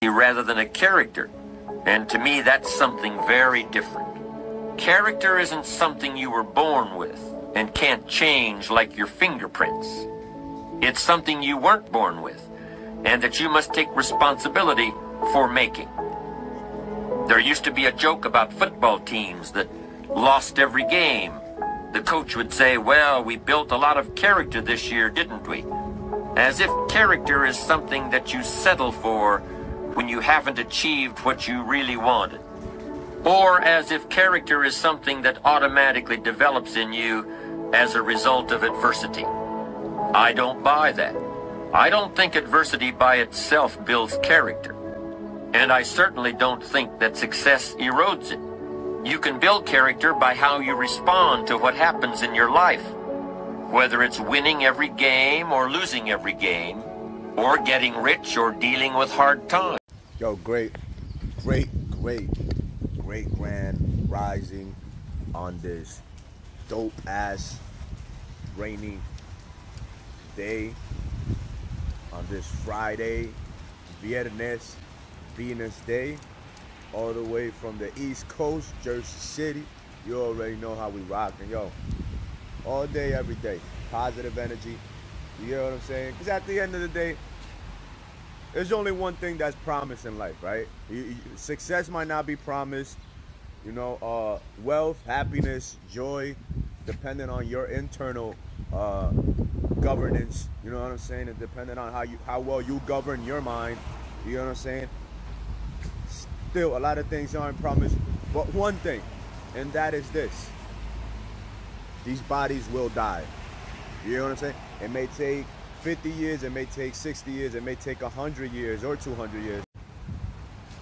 rather than a character. And to me, that's something very different. Character isn't something you were born with and can't change like your fingerprints. It's something you weren't born with and that you must take responsibility for making. There used to be a joke about football teams that lost every game. The coach would say, well, we built a lot of character this year, didn't we? As if character is something that you settle for when you haven't achieved what you really wanted. Or as if character is something that automatically develops in you as a result of adversity. I don't buy that. I don't think adversity by itself builds character. And I certainly don't think that success erodes it. You can build character by how you respond to what happens in your life, whether it's winning every game or losing every game, or getting rich or dealing with hard times. Yo, great grand rising on this dope ass rainy day, on this Friday, Venus Day, all the way from the East Coast, Jersey City. You already know how we rockin', yo. All day, every day, positive energy. You know what I'm saying? Because at the end of the day, there's only one thing that's promised in life, right? Success might not be promised, you know, wealth, happiness, joy, depending on your internal governance, you know what I'm saying? And depending on how well you govern your mind, you know what I'm saying? Still, a lot of things aren't promised, but one thing, and that is this: these bodies will die. You know what I'm saying? It may take 50 years, it may take 60 years, it may take 100 years or 200 years.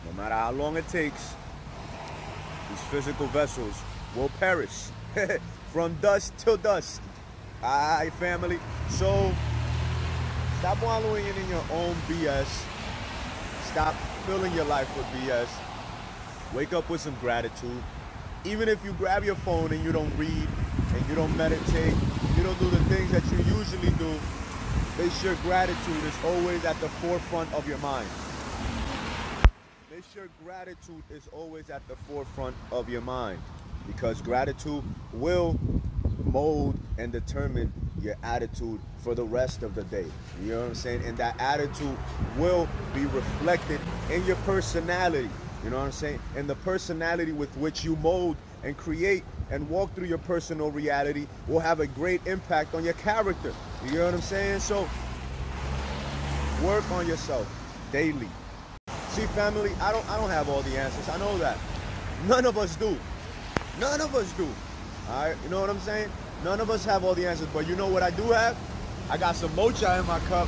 No matter how long it takes, these physical vessels will perish from dust till dust. Alright, family? So, stop wallowing in your own BS. Stop filling your life with BS. Wake up with some gratitude. Even if you grab your phone and you don't read, and you don't meditate, you don't do the things that you usually do, make sure gratitude is always at the forefront of your mind. Make sure gratitude is always at the forefront of your mind, because gratitude will mold and determine your attitude for the rest of the day. You know what I'm saying? And that attitude will be reflected in your personality. You know what I'm saying? And the personality with which you mold and create and walk through your personal reality will have a great impact on your character. You know what I'm saying? So work on yourself daily. See, family, I don't have all the answers. I know that. None of us do. None of us do. All right? You know what I'm saying? None of us have all the answers, but you know what I do have? I got some mocha in my cup,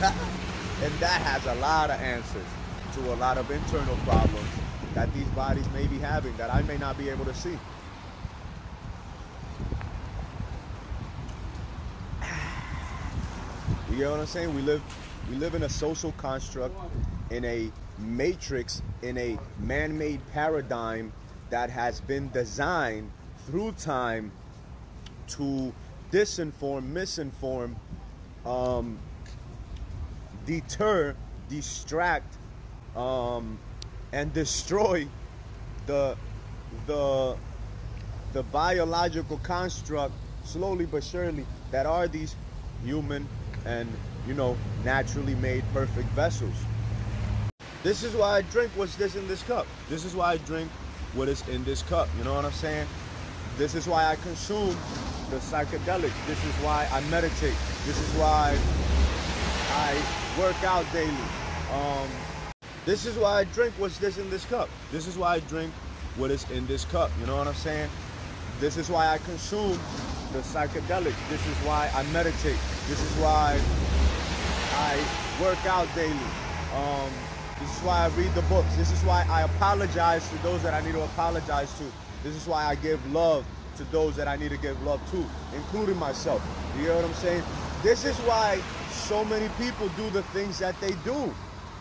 and that has a lot of answers to a lot of internal problems that these bodies may be having that I may not be able to see. You know what I'm saying? We live in a social construct, in a matrix, in a man-made paradigm that has been designed through time to disinform, misinform, deter, distract, and destroy the biological construct, slowly but surely, that are these human and, you know, naturally made perfect vessels. This is why I drink what's this in this cup. This is why I drink what is in this cup. You know what I'm saying? This is why I consume the psychedelics. This is why I meditate. This is why I work out daily. This is why I drink what's this in this cup. This is why I drink what is in this cup. You know what I'm saying? This is why I consume the psychedelics. This is why I meditate. This is why I work out daily. This is why I read the books. This is why I apologize to those that I need to apologize to. This is why I give love to those that I need to give love to, including myself. You know what I'm saying? This is why so many people do the things that they do.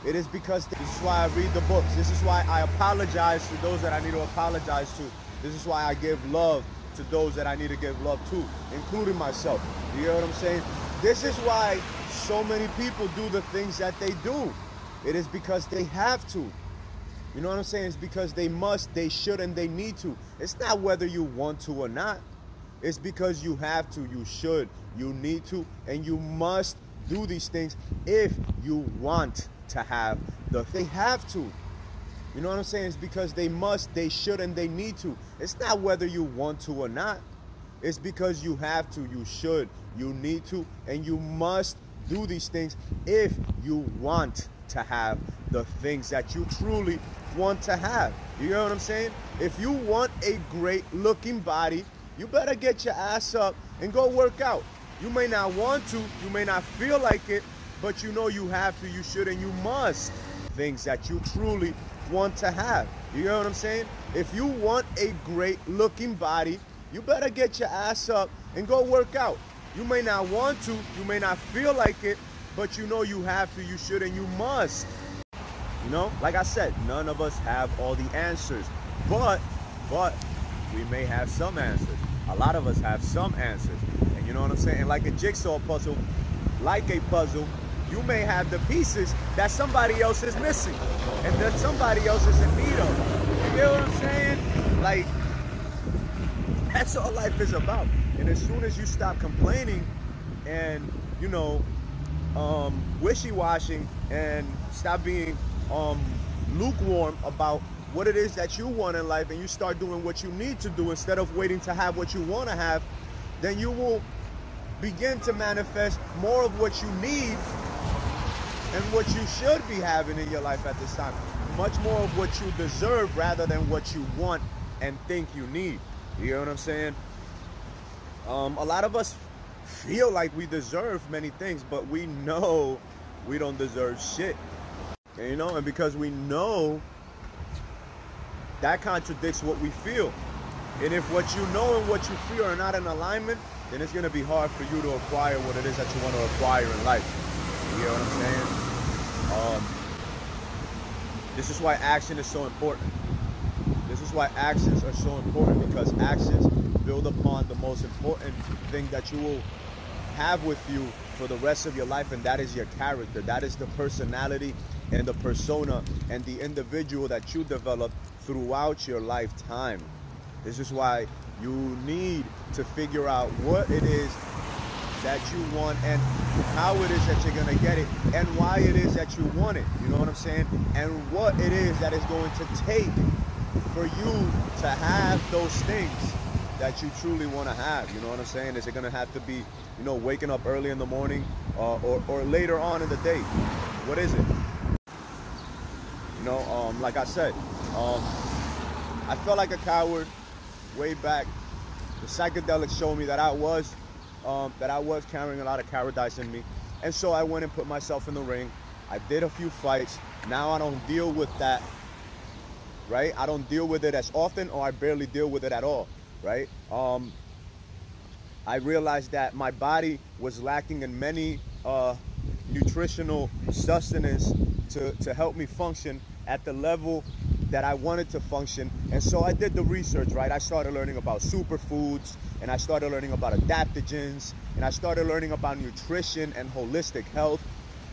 It is because this is why I read the books. This is why I apologize to those that I need to apologize to. This is why I give love to those that I need to give love to, including myself. You know what I'm saying? This is why so many people do the things that they do. It is because they have to. You know what I'm saying? It's because they must, they should, and they need to. It's not whether you want to or not. It's because you have to, you should, you need to, and you must do these things if you want to have they have to. You know what I'm saying? It's because they must, they should, and they need to. It's not whether you want to or not. It's because you have to, you should, you need to, and you must do these things if you want to have the things that you truly want to have. You know what I'm saying? If you want a great looking body, you better get your ass up and go work out. You may not want to, you may not feel like it, but you know you have to, you should, and you must. Things that you truly want to have. You know what I'm saying? If you want a great looking body, you better get your ass up and go work out. You may not want to, you may not feel like it, but you know you have to, you should, and you must. You know, like I said, none of us have all the answers, but we may have some answers. A lot of us have some answers. And you know what I'm saying? Like a jigsaw puzzle, like a puzzle, you may have the pieces that somebody else is missing and that somebody else is in need of. You know what I'm saying? Like, that's all life is about. And as soon as you stop complaining and, you know, wishy-washy and stop being lukewarm about what it is that you want in life, and you start doing what you need to do instead of waiting to have what you want to have, then you will begin to manifest more of what you need and what you should be having in your life at this time. Much more of what you deserve rather than what you want and think you need. You know what I'm saying? A lot of us feel like we deserve many things, but we know we don't deserve shit. And, you know, and because we know, that contradicts what we feel. And if what you know and what you feel are not in alignment, then it's going to be hard for you to acquire what it is that you want to acquire in life. You know what I'm saying? This is why action is so important. This is why actions are so important, because actions build upon the most important thing that you will have with you for the rest of your life, and that is your character. That is the personality and the persona and the individual that you develop throughout your lifetime. This is why you need to figure out what it is that you want and how it is that you're going to get it and why it is that you want it. You know what I'm saying? And what it is that is going to take for you to have those things that you truly want to have. You know what I'm saying? Is it going to have to be, you know, waking up early in the morning or later on in the day? What is it? You know, like I said, I felt like a coward way back. The psychedelics showed me that I was carrying a lot of cowardice in me. And so I went and put myself in the ring. I did a few fights. Now I don't deal with that, right? I don't deal with it as often, or I barely deal with it at all, right? I realized that my body was lacking in many nutritional sustenance to help me function at the level that I wanted to function. And so I did the research, right? I started learning about superfoods, and I started learning about adaptogens, and I started learning about nutrition and holistic health.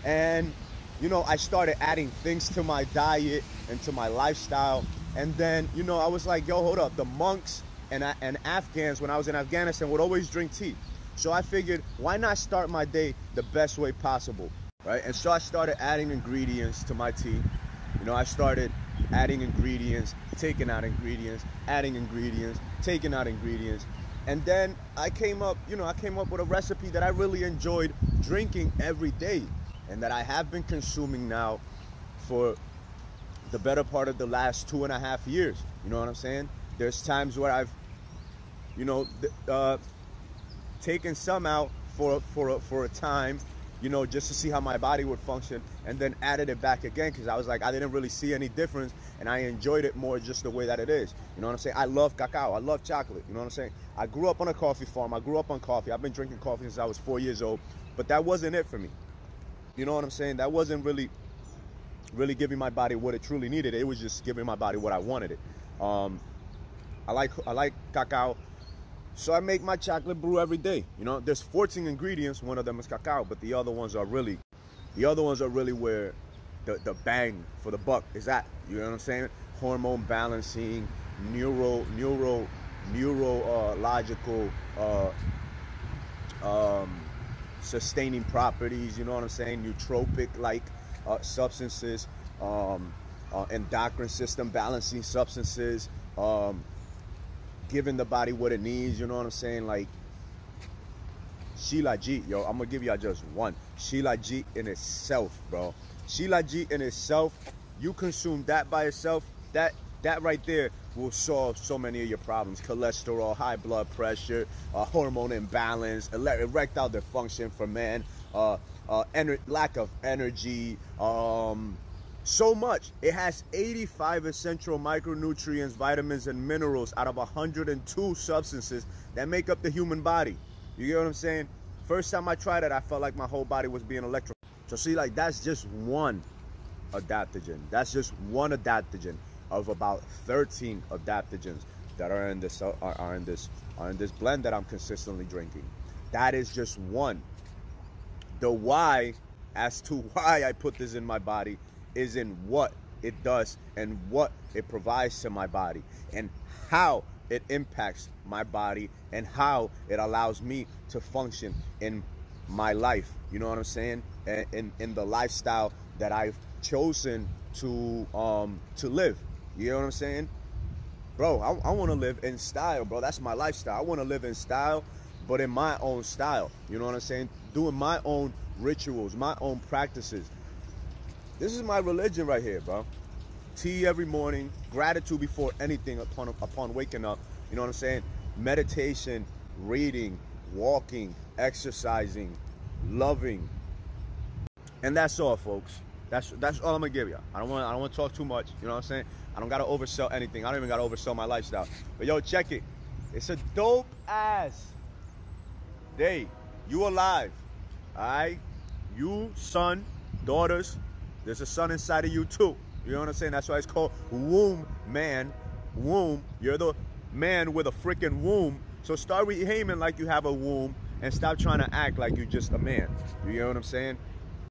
And, you know, I started adding things to my diet and to my lifestyle. And then, you know, I was like, yo, hold up. The monks and Afghans, when I was in Afghanistan, would always drink tea. So I figured, why not start my day the best way possible, right? And so I started adding ingredients to my tea. You know, I started adding ingredients, taking out ingredients, adding ingredients, taking out ingredients. And then I came up with a recipe that I really enjoyed drinking every day, and that I have been consuming now for the better part of the last 2.5 years. You know what I'm saying? There's times where I've, you know, taken some out for a time, you know, just to see how my body would function, and then added it back again because I was like, I didn't really see any difference, and I enjoyed it more just the way that it is. You know what I'm saying? I love cacao. I love chocolate. You know what I'm saying? I grew up on a coffee farm. I grew up on coffee. I've been drinking coffee since I was 4 years old, but that wasn't it for me. You know what I'm saying? That wasn't really giving my body what it truly needed. It was just giving my body what I wanted it. I like cacao. So I make my chocolate brew every day. You know, there's 14 ingredients. One of them is cacao, but the other ones are really where the bang for the buck is at. You know what I'm saying? Hormone balancing, neurological sustaining properties, you know what I'm saying? Nootropic like substances, endocrine system balancing substances, giving the body what it needs, you know what I'm saying? Like Shilajit, yo, I'm gonna give y'all just one. Shilajit in itself, bro. Shilajit in itself, you consume that by itself, that right there will solve so many of your problems. Cholesterol, high blood pressure, hormone imbalance, erectile dysfunction for men, lack of energy, so much. It has 85 essential micronutrients, vitamins, and minerals out of 102 substances that make up the human body. You get what I'm saying? First time I tried it, I felt like my whole body was being electrified. So see, like, that's just one adaptogen. That's just one adaptogen of about 13 adaptogens that are in this blend that I'm consistently drinking. That is just one. The why as to why I put this in my body is in what it does and what it provides to my body and how it impacts my body and how it allows me to function in my life. You know what I'm saying? In the lifestyle that I've chosen to live. You know what I'm saying? Bro, I want to live in style, bro. That's my lifestyle. I want to live in style, but in my own style. You know what I'm saying? Doing my own rituals, my own practices. This is my religion right here, bro. Tea every morning, gratitude before anything upon waking up. You know what I'm saying? Meditation, reading, walking, exercising, loving. And that's all, folks. That's all I'm gonna give you. I don't want to talk too much. You know what I'm saying? I don't gotta oversell anything. I don't even gotta oversell my lifestyle. But yo, check it. It's a dope ass day. You alive? All right? You, son, daughters. There's a son inside of you too. You know what I'm saying? That's why it's called womb, man. Womb. You're the man with a freaking womb. So start behaving like you have a womb and stop trying to act like you're just a man. You know what I'm saying?